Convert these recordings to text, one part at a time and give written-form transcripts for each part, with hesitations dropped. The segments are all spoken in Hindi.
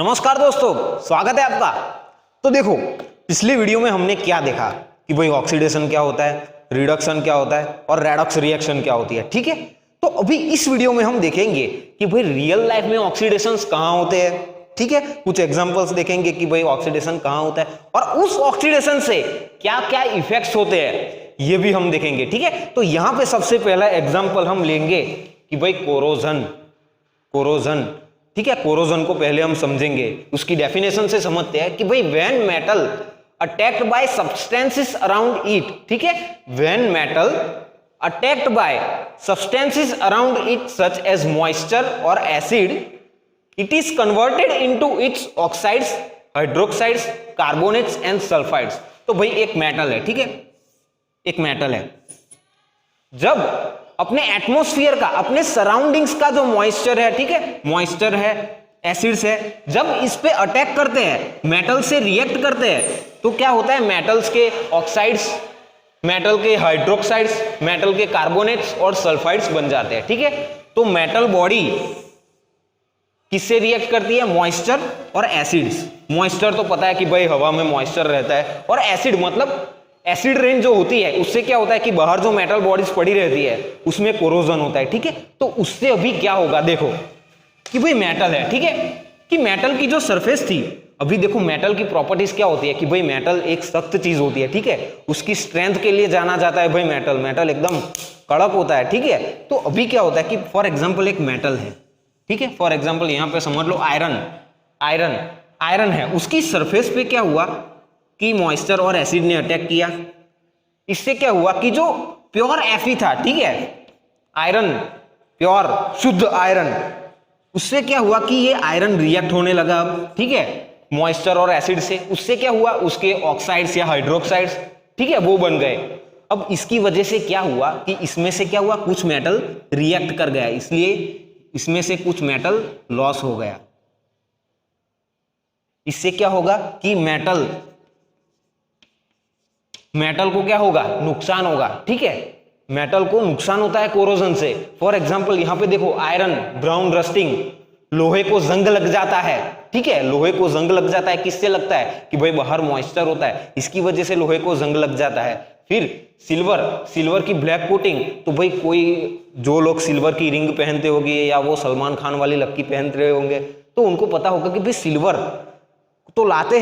नमस्कार दोस्तों, स्वागत है आपका। तो देखो, पिछली वीडियो में हमने क्या देखा कि भाई ऑक्सीडेशन क्या होता है, रिडक्शन क्या होता है और रेडॉक्स रिएक्शन क्या होती है। ठीक है, तो अभी इस वीडियो में हम देखेंगे कि भाई रियल लाइफ में ऑक्सीडेशंस कहाँ होते हैं। ठीक है, कुछ एग्जांपल्स देखेंगे कि भाई ऑक्सीडेशन कहाँ होता है और उस ऑक्सीडेशन से क्या क्या इफेक्ट्स होते हैं, ये भी हम देखेंगे। ठीक है, तो यहां पे सबसे पहला एग्जांपल हम लेंगे कि भाई कोरोजन। ठीक है, कोरोजन को पहले हम समझेंगे, उसकी डेफिनेशन से समझते हैं कि भाई when metal attacked by substances around it. ठीक है, when metal attacked by substances around it such as moisture और acid, it is converted into its oxides, hydroxides, carbonates and sulphides. तो भाई एक मेटल है, ठीक है, एक मेटल है, जब अपने एटमॉस्फेयर का, अपने सराउंडिंग्स का जो मॉइस्चर है, ठीक है, मॉइस्चर है, एसिड्स है, जब इस पे अटैक करते हैं, मेटल से रिएक्ट करते हैं, तो क्या होता है, मेटल्स के ऑक्साइड्स, मेटल के हाइड्रोक्साइड्स, मेटल के कार्बोनेट्स और सल्फाइड्स बन जाते हैं। ठीक है, तो मेटल बॉडी किससे रिएक्ट करती है, मॉइस्चर और एसिड्स। मॉइस्चर तो पता है कि भाई हवा में मॉइस्चर रहता है, और एसिड मतलब एसिड रेन जो होती है, उससे क्या होता है कि बाहर जो मेटल बॉडीज पड़ी रहती है उसमें कोरोजन होता है। ठीक है, तो उससे अभी क्या होगा, देखो कि भाई मेटल है, ठीक है, कि मेटल की जो सरफेस थी, अभी देखो मेटल की प्रॉपर्टीज क्या होती है कि भाई मेटल एक सख्त चीज होती है। ठीक है, उसकी स्ट्रेंथ के लिए जाना जाता है भाई मेटल एकदम कड़क होता है। ठीक है, तो अभी क्या होता है कि फॉर एग्जाम्पल एक मेटल है, ठीक है, फॉर एग्जाम्पल यहां पे समझ लो आयरन है, उसकी सरफेस पे क्या हुआ कि मॉइस्चर और एसिड ने अटैक किया। इससे क्या हुआ कि जो प्योर Fe था, ठीक है, आयरन, प्योर शुद्ध आयरन, उससे क्या हुआ कि ये आयरन रिएक्ट होने लगा अब, ठीक है, मॉइस्चर और एसिड से। उससे क्या हुआ, उसके ऑक्साइड्स या हाइड्रोक्साइड्स, ठीक है, वो बन गए। अब इसकी वजह से क्या हुआ कि इसमें से क्या हुआ, कुछ मेटल रिएक्ट कर गया, इसलिए इसमें से कुछ मेटल लॉस हो गया। इससे क्या होगा कि मेटल को क्या होगा, नुकसान होगा। ठीक है, मेटल को नुकसान होता है कोरोजन से। फॉर एग्जांपल यहां पे देखो, आयरन ब्राउन रस्टिंग, लोहे को जंग लग जाता है। ठीक है, लोहे को जंग लग जाता है, किससे लगता है कि भाई बाहर मॉइस्चर होता है, इसकी वजह से लोहे को जंग लग जाता है। फिर सिल्वर की ब्लैक कोटिंग, तो भाई कोई जो लोग सिल्वर की रिंग पहनते होंगे या वो सलमान खान वाली लक्की पहनते रहे होंगे, तो उनको पता होगा कि भाई सिल्वर को लाते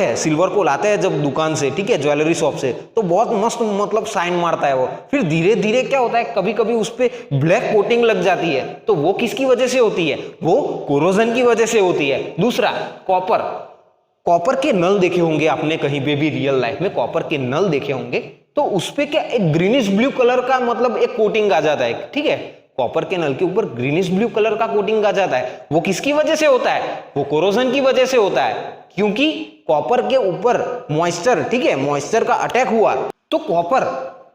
हैं जब दुकान से, ठीक है, ज्वेलरी शॉप से, तो बहुत मस्त मतलब शाइन मारता है वो। फिर धीरे धीरे क्या होता है, कभी कभी उस पे ब्लैक कोटिंग लग जाती है, तो वो किसकी वजह से होती है, वो कोरोजन की वजह से होती है। दूसरा, कॉपर के नल देखे होंगे आपने, कहीं पे भी रियल लाइफ में कॉपर के नल देखे होंगे, तो उस पे क्या एक ग्रीनिश ब्लू कलर का मतलब एक कोटिंग आ जाता है। ठीक है, कॉपर के नल के ऊपर ग्रीनिश ब्लू कलर का कोटिंग आ जाता है। वो किसकी वजह से होता है, वो कोरोजन की वजह से होता है, क्योंकि कॉपर के ऊपर मॉइस्चर, ठीक है, मॉइस्चर का अटैक हुआ, तो कॉपर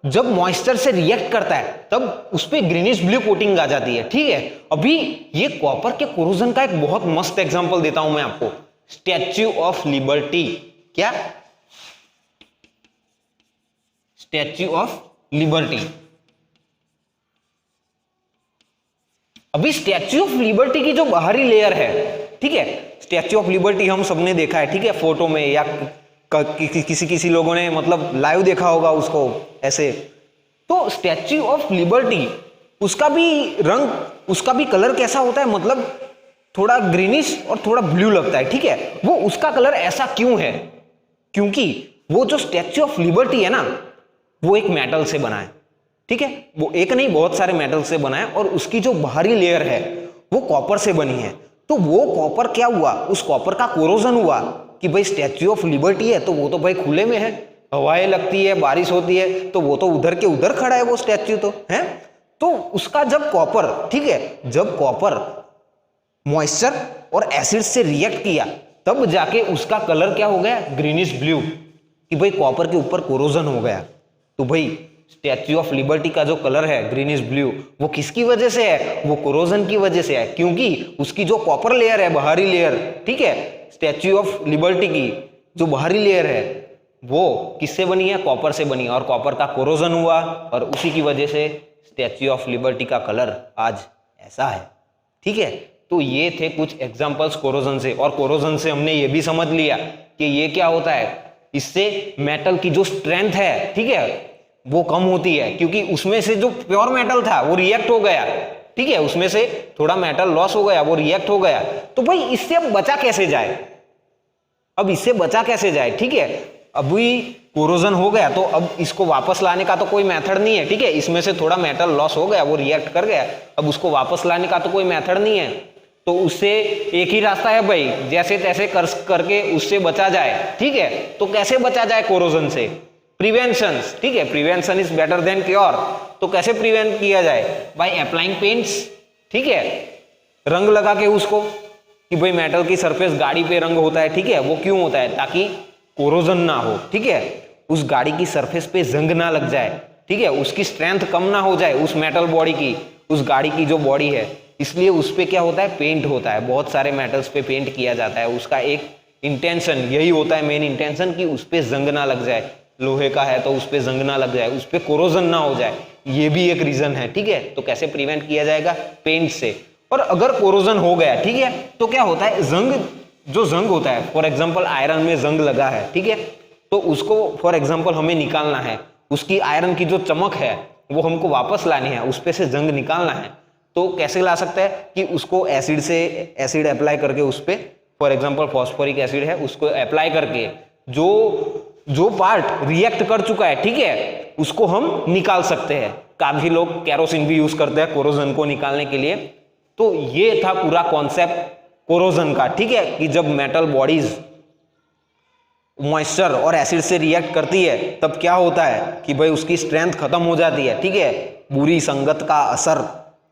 जब मॉइस्चर से रिएक्ट करता है तब उस पे ग्रीनिश ब्लू कोटिंग आ जाती है। ठीक है, अभी ये कॉपर के कोरोजन का एक बहुत मस्त एग्जांपल देता हूं मैं आपको, स्टैच्यू ऑफ लिबर्टी। क्या, स्टैच्यू ऑफ लिबर्टी। अभी स्टैच्यू ऑफ लिबर्टी की जो बाहरी लेयर है, ठीक है, स्टैच्यू ऑफ लिबर्टी हम सबने देखा है, ठीक है, फोटो में या किसी लोगों ने मतलब लाइव देखा होगा उसको ऐसे। तो स्टैच्यू ऑफ लिबर्टी, उसका भी रंग, उसका भी कलर कैसा होता है, मतलब थोड़ा ग्रीनिश और थोड़ा ब्लू लगता है। ठीक है, वो उसका कलर ऐसा क्यों है, क्योंकि वो जो स्टैच्यू ऑफ लिबर्टी है ना, वो एक मेटल से बना है। ठीक है, वो एक नहीं बहुत सारे मेटल से बना है, और उसकी जो बाहरी लेयर है वो कॉपर से बनी है। तो वो कॉपर क्या हुआ, उस कॉपर का कोरोजन हुआ कि भाई स्टैच्यू ऑफ लिबर्टी है, तो वो तो भाई खुले में है, हवाएं लगती है, बारिश होती है, तो वो तो उधर के उधर खड़ा है वो स्टैच्यू, तो है। तो उसका जब कॉपर, ठीक है, जब कॉपर मॉइस्चर और एसिड से रिएक्ट किया, तब जाके उसका कलर क्या हो गया, ग्रीनिश ब्लू, कि भाई कॉपर के ऊपर कोरोजन हो गया। तो भाई स्टैच्यू ऑफ लिबर्टी का जो कलर है ग्रीनिश ब्लू, वो किसकी वजह से है, वो कोरोजन की वजह से है, क्योंकि उसकी जो कॉपर लेयर है, बाहरी लेयर, ठीक है, स्टैच्यू ऑफ लिबर्टी की जो बाहरी लेयर है वो किससे बनी है, कॉपर से बनी है, और कॉपर का कोरोजन हुआ, और उसी की वजह से स्टैच्यू ऑफ लिबर्टी का कलर आज ऐसा है। ठीक है, तो ये थे कुछ एग्जांपल्स कोरोजन से, और कोरोजन से हमने ये भी समझ लिया कि ये क्या होता है, इससे मेटल की जो स्ट्रेंथ है, ठीक है, वो कम होती है, क्योंकि उसमें से जो प्योर मेटल था वो रिएक्ट हो गया, ठीक है, उसमें से थोड़ा मेटल लॉस हो गया, वो रिएक्ट हो गया। तो भाई इससे अब बचा कैसे जाए, अब इससे बचा कैसे जाए, ठीक है, अभी कोरोजन हो गया तो अब इसको वापस लाने का तो कोई मेथड नहीं है, ठीक है, इसमें से थोड़ा मेटल लॉस हो गया, वो रिएक्ट कर गया, अब उसको वापस लाने का तो कोई मेथड नहीं है, तो उससे एक ही रास्ता है भाई, जैसे तैसे करके उससे बचा जाए, ठीक है। तो कैसे बचा जाए कोरोजन से, प्रिवेंशन, ठीक है, prevention is better than cure. तो कैसे प्रिवेंट किया जाए, बाय अप्लाइंग पेंट्स, ठीक है, रंग लगा के उसको, कि भाई मेटल की सरफेस गाड़ी पे रंग होता है, ठीक है, वो क्यों होता है, ताकि कोरोजन ना हो, ठीक है, उस गाड़ी की सरफेस पे जंग ना लग जाए, ठीक है, उसकी स्ट्रेंथ कम ना हो जाए उस मेटल बॉडी की, उस गाड़ी की जो बॉडी है, इसलिए उस पे क्या होता है, पेंट होता है, बहुत सारे मेटल्स पे पेंट किया जाता है, उसका एक इंटेंशन यही होता है, मेन इंटेंशन, कि उस पे जंग ना लग जाए, लोहे का है तो उस पे जंग ना लग जाए, उस पे कोरोजन ना हो जाए, ये भी एक रीजन है, ठीक है। तो कैसे प्रिवेंट किया जाएगा, पेंट से। और अगर कोरोजन हो गया, ठीक है, तो क्या होता है, जो जंग होता है, फॉर एग्जांपल आयरन में जंग लगा है, ठीक है, तो उसको फॉर एग्जांपल हमें निकालना है, उसकी आयरन की जो चमक है वो हमको वापस लानी है, उस पे से जंग निकालना है, तो कैसे ला सकते हैं, कि उसको एसिड से एसिड अप्लाई करके उस पे, फॉर एग्जांपल फॉस्फोरिक एसिड है, उसको अप्लाई करके जो पार्ट रिएक्ट कर चुका है, ठीक है, उसको हम निकाल सकते हैं। काफी लोग केरोसिन भी यूज करते हैं कोरोजन को निकालने के लिए। तो ये था पूरा कॉन्सेप्ट कोरोजन का, ठीक है, कि जब मेटल बॉडीज मॉइस्चर और एसिड से रिएक्ट करती है तब क्या होता है कि भाई उसकी स्ट्रेंथ खत्म हो जाती है, ठीक है, बुरी संगत का असर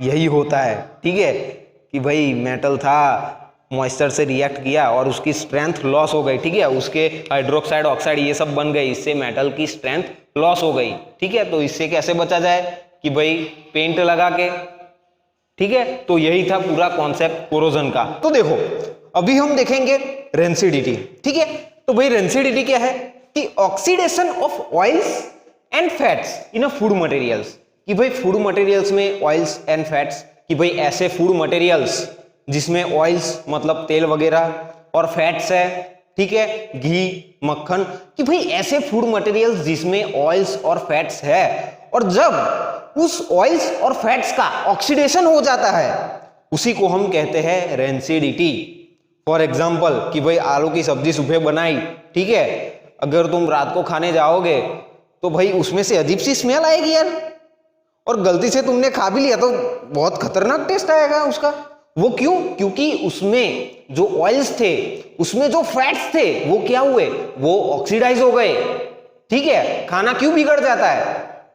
यही होता है, ठीक है, कि भाई मेटल था, मॉइस्चर से रिएक्ट किया और उसकी स्ट्रेंथ लॉस हो गई, ठीक है, उसके हाइड्रोक्साइड ऑक्साइड ये सब बन गई, इससे मेटल की स्ट्रेंथ लॉस हो गई, ठीक है। तो इससे कैसे बचा जाए, कि भाई पेंट लगा के, ठीक है। तो यही था पूरा कॉन्सेप्ट कोरोजन का। तो देखो अभी हम देखेंगे रेंसिडिटी, ठीक है। तो भाई रेंसिडिटी क्या है, कि oxidation of oils and fats in a food materials, कि भाई फूड मटेरियल्स में ऑयल्स एंड फैट्स, कि भाई ऐसे फूड मटेरियल्स जिसमें ऑयल्स मतलब तेल वगैरह और फैट्स है, ठीक है, घी मक्खन, कि भाई ऐसे फूड मटेरियल्स जिसमें ऑयल्स और फैट्स है, और जब उस ऑयल्स और फैट्स का ऑक्सीडेशन हो जाता है उसी को हम कहते हैं रेंसिडिटी। फॉर एग्जाम्पल, कि भाई आलू की सब्जी सुबह बनाई, ठीक है, अगर तुम रात को खाने जाओगे तो भाई उसमें से अजीब सी स्मेल आएगी यार, और गलती से तुमने खा भी लिया तो बहुत खतरनाक टेस्ट आएगा उसका। वो क्यों, क्योंकि उसमें जो ऑयल्स थे, उसमें जो फैट्स थे, वो क्या हुए, वो ऑक्सीडाइज हो गए, ठीक है। खाना क्यों बिगड़ जाता है,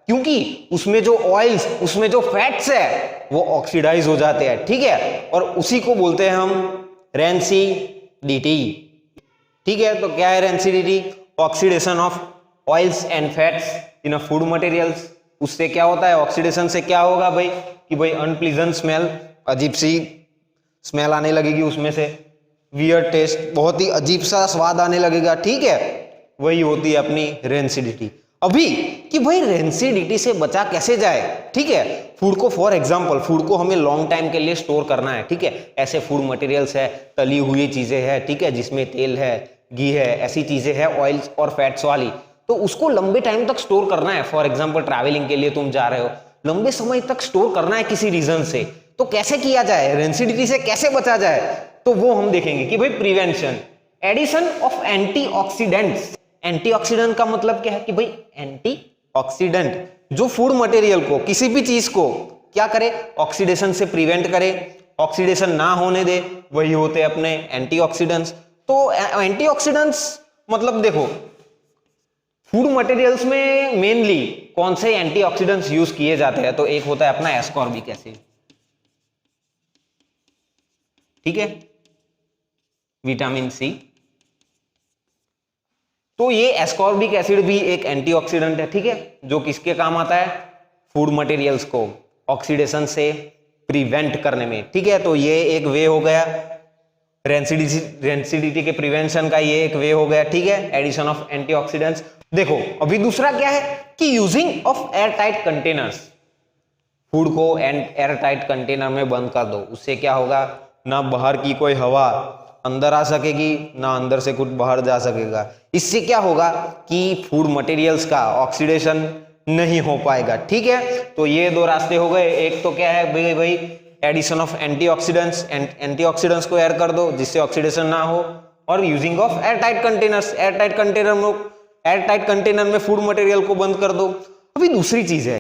क्योंकि उसमें जो ऑयल्स, उसमें जो फैट्स है वो ऑक्सीडाइज हो जाते हैं, ठीक है, और उसी को बोलते हैं हम रेंसिडिटी, ठीक है। तो क्या है rancidity, oxidation of oils and fats in a food materials. उससे क्या होता है, ऑक्सीडेशन से क्या होगा भाई, कि भाई अनप्लीजेंट स्मेल, अजीब सी स्मेल आने लगेगी उसमें से, वियर्ड टेस्ट, बहुत ही अजीब सा स्वाद आने लगेगा, ठीक है, वही होती है अपनी रेंसिडिटी। अभी कि भाई रेंसिडिटी से बचा कैसे जाए, ठीक है, फूड को, फॉर एग्जांपल फूड को हमें लॉन्ग टाइम के लिए स्टोर करना है, ठीक है, ऐसे फूड मटेरियल्स है, तली हुई चीजें हैं, ठीक है, जिसमें तेल है, घी है, ऐसी चीजें हैं ऑयल्स और फैट्स वाली, तो उसको लंबे टाइम तक स्टोर करना है। फॉर एग्जाम्पल ट्रैवलिंग के लिए तुम जा रहे हो, लंबे समय तक स्टोर करना है किसी रीजन से, तो कैसे किया जाए, रेंसिडिटी से कैसे बचा जाए, तो वो हम देखेंगे कि भाई prevention, addition of antioxidants. Antioxidant का मतलब क्या है, कि भाई एंटीऑक्सीडेंट जो फूड मटेरियल को, किसी भी चीज को क्या करे, ऑक्सीडेशन से प्रिवेंट करे, ऑक्सीडेशन ना होने दे, वही होते हैं अपने एंटीऑक्सीडेंट्स। तो एंटीऑक्सीडेंट्स मतलब देखो फूड मटेरियल्स में मेनली कौन से एंटीऑक्सीडेंट्स यूज किए जाते हैं, तो एक होता है अपना एस्कॉर्बिक एसिड, ठीक है, विटामिन सी। तो ये एस्कॉर्बिक एसिड भी एक एंटीऑक्सीडेंट है, ठीक है, जो किसके काम आता है, फूड मटेरियल्स को ऑक्सीडेशन से प्रिवेंट करने में, ठीक है। तो ये एक वे हो गया रेंसिडिटी के प्रिवेंशन का, ये एक वे हो गया, ठीक है, एडिशन ऑफ एंटीऑक्सीडेंट्स। देखो अभी दूसरा क्या है, कि using of air tight containers, food को एयर टाइट कंटेनर में बंद कर दो, उससे क्या होगा, ना बाहर की कोई हवा अंदर आ सकेगी, ना अंदर से कुछ बाहर जा सकेगा। इससे क्या होगा कि फूड मटेरियल्स का ऑक्सीडेशन नहीं हो पाएगा। ठीक है, तो ये दो रास्ते हो गए। एक तो क्या है भाई एडिशन ऑफ एंटीऑक्सीडेंट्स, एंटीऑक्सीडेंट्स को ऐड कर दो जिससे ऑक्सीडेशन ना हो, और using of airtight containers, airtight container में फूड मटेरियल को बंद कर दो। अभी दूसरी चीज है,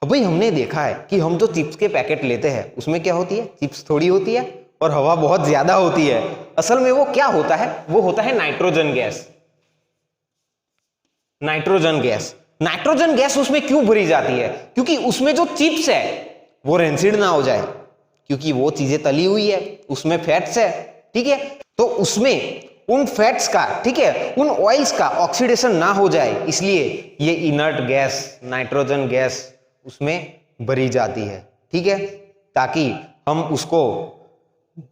अभी हमने देखा है कि हम जो चिप्स के पैकेट लेते हैं उसमें क्या होती है, चिप्स थोड़ी होती है और हवा बहुत ज्यादा होती है। असल में वो क्या होता है, वो होता है nitrogen gas. Nitrogen gas, nitrogen gas उसमें क्यों भरी जाती है, क्योंकि उसमें जो चिप्स है वो रेंसिड ना हो जाए, क्योंकि वो चीजें तली हुई है, उसमें फैट्स है। ठीक है, तो उसमें उन फैट्स का, ठीक है, उन ऑयल्स का ऑक्सीडेशन ना हो जाए, इसलिए ये इनर्ट गैस नाइट्रोजन गैस उसमें भरी जाती है। ठीक है, ताकि हम उसको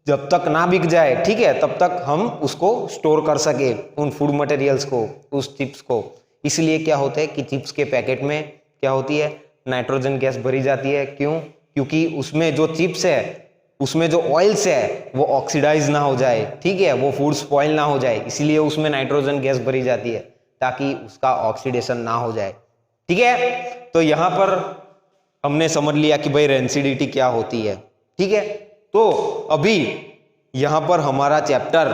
जब तक ना बिक जाए, ठीक है, तब तक हम उसको स्टोर कर सके, उन फूड मटेरियल्स को, उस चिप्स को। इसलिए क्या होता है कि चिप्स के पैकेट में क्या होती है, नाइट्रोजन गैस भरी जाती है। क्यों, क्योंकि उसमें जो चिप्स है, उसमें जो ऑयल्स है वो ऑक्सीडाइज ना हो जाए, ठीक है, वो फूड स्पॉइल ना हो जाए, इसलिए उसमें नाइट्रोजन गैस भरी जाती है ताकि उसका ऑक्सीडेशन ना हो जाए। ठीक है, तो यहां पर हमने समझ लिया कि भाई रेंसिडिटी क्या होती है। ठीक है, तो अभी यहां पर हमारा chapter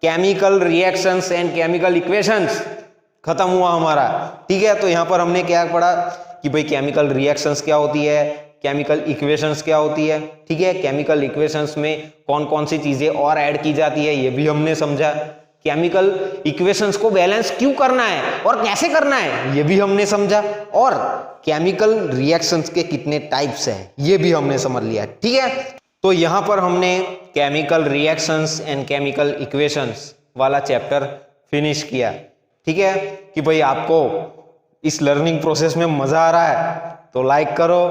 chemical reactions and chemical equations खत्म हुआ हमारा। ठीक है, तो यहां पर हमने क्या पढ़ा कि भाई केमिकल रिएक्शंस क्या होती है, केमिकल इक्वेशंस क्या होती है। ठीक है, केमिकल इक्वेशंस में कौन कौन सी चीजें और ऐड की जाती है ये भी हमने समझा। केमिकल इक्वेशंस को बैलेंस क्यों करना है और कैसे करना है ये भी हमने समझा, और केमिकल रिएक्शंस के कितने टाइप्स हैं ये भी हमने समझ लिया। ठीक है, तो यहां पर हमने chemical reactions and chemical equations वाला चैप्टर फिनिश किया। ठीक है, कि भाई आपको इस लर्निंग प्रोसेस में मजा आ रहा है तो लाइक करो,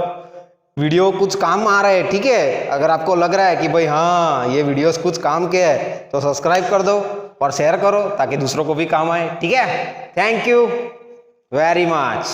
वीडियो कुछ काम आ रहा है। ठीक है, अगर आपको लग रहा है कि भाई हाँ ये वीडियोस कुछ काम के है तो सब्सक्राइब कर दो और शेयर करो ताकि दूसरों को भी काम आए। ठीक है, थैंक यू वेरी मच।